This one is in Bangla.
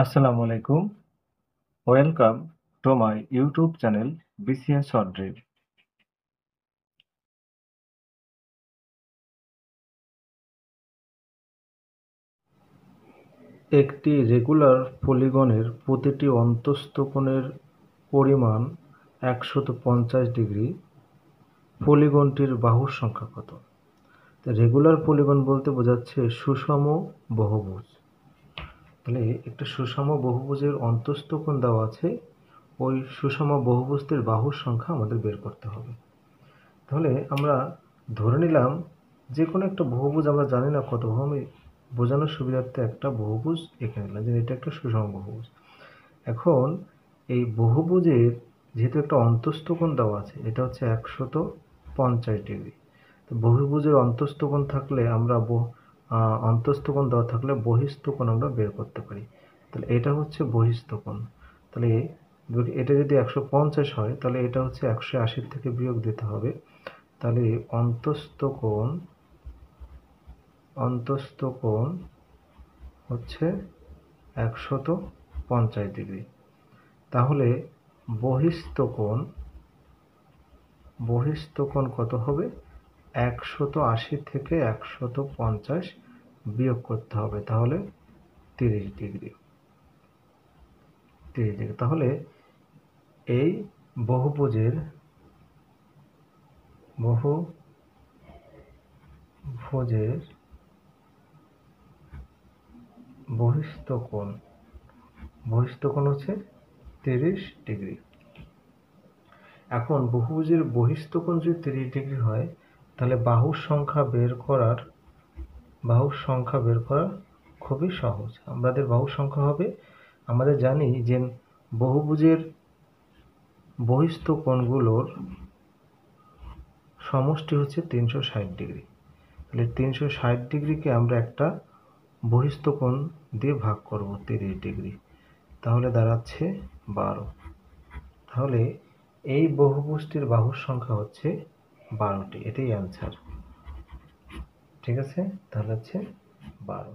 আসসালামু আলাইকুম। Welcome to my YouTube channel BCS short drill. একটি রেগুলার পলিগনের প্রতিটি অন্তঃস্থ কোণের পরিমাণ 150 ডিগ্রি। পলিগনটির বাহুর সংখ্যা কত? রেগুলার পলিগন বলতে বোঝাচ্ছে সুষম বহুভুজ। তাহলে একটা সুষম বহুভুজের অন্তঃস্থ কোণ দেওয়া আছে, ওই সুষম বহুভুজটির বাহুর সংখ্যা আমাদের বের করতে হবে। তাহলে আমরা ধরে নিলাম যে কোনো একটা বহুভুজ, আমরা জানি না কত, আমি বোঝানোর সুবিধার্থে একটা বহুভুজ এঁকে নিলাম যে এটা একটা সুষম বহুভুজ। এখন এই বহুভুজের যেহেতু একটা অন্তঃস্থ কোণ দেওয়া আছে, এটা হচ্ছে 150 ডিগ্রি। তো বহুভুজের অন্তঃস্থ কোণ থাকলে আমরা অন্তঃস্থ কোণ দেওয়া থাকলে বহিস্থ কোণ আমরা বের করতে পারি। তাহলে এটা হচ্ছে বহিস্থ কোণ। তাহলে এটা যদি 150 হয়, তাহলে এটা হচ্ছে 180 থেকে বিয়োগ দিতে হবে। তাহলে অন্তঃস্থ কোণ হচ্ছে 150 ডিগ্রি। তাহলে বহিস্থ কোণ কত হবে? 180 থেকে 150 বিয়োগ করতে হবে, তাহলে 30 ডিগ্রি। তাহলে এই বহুভুজের বহিস্থ কোণ হচ্ছে 30 ডিগ্রি। এখন বহুভুজের বহিস্থ কোণ যদি 30 ডিগ্রি হয়, তাহলে বাহুর সংখ্যা বের করা খুবই সহজ। আমাদের বাহুর সংখ্যা হবে, আমাদের জানি যে বহুভুজের বহিস্থ কোণগুলোর সমষ্টি হচ্ছে 360 ডিগ্রি। তাহলে 360 ডিগ্রিকে আমরা একটা বহিস্থ কোণ দিয়ে ভাগ করব 30 ডিগ্রি, তাহলে দাঁড়াচ্ছে 12। তাহলে এই বহুভুজটির বাহুর সংখ্যা হচ্ছে 12টি। এটাই অ্যান্সার। ঠিক আছে, তাহলে হচ্ছে 12।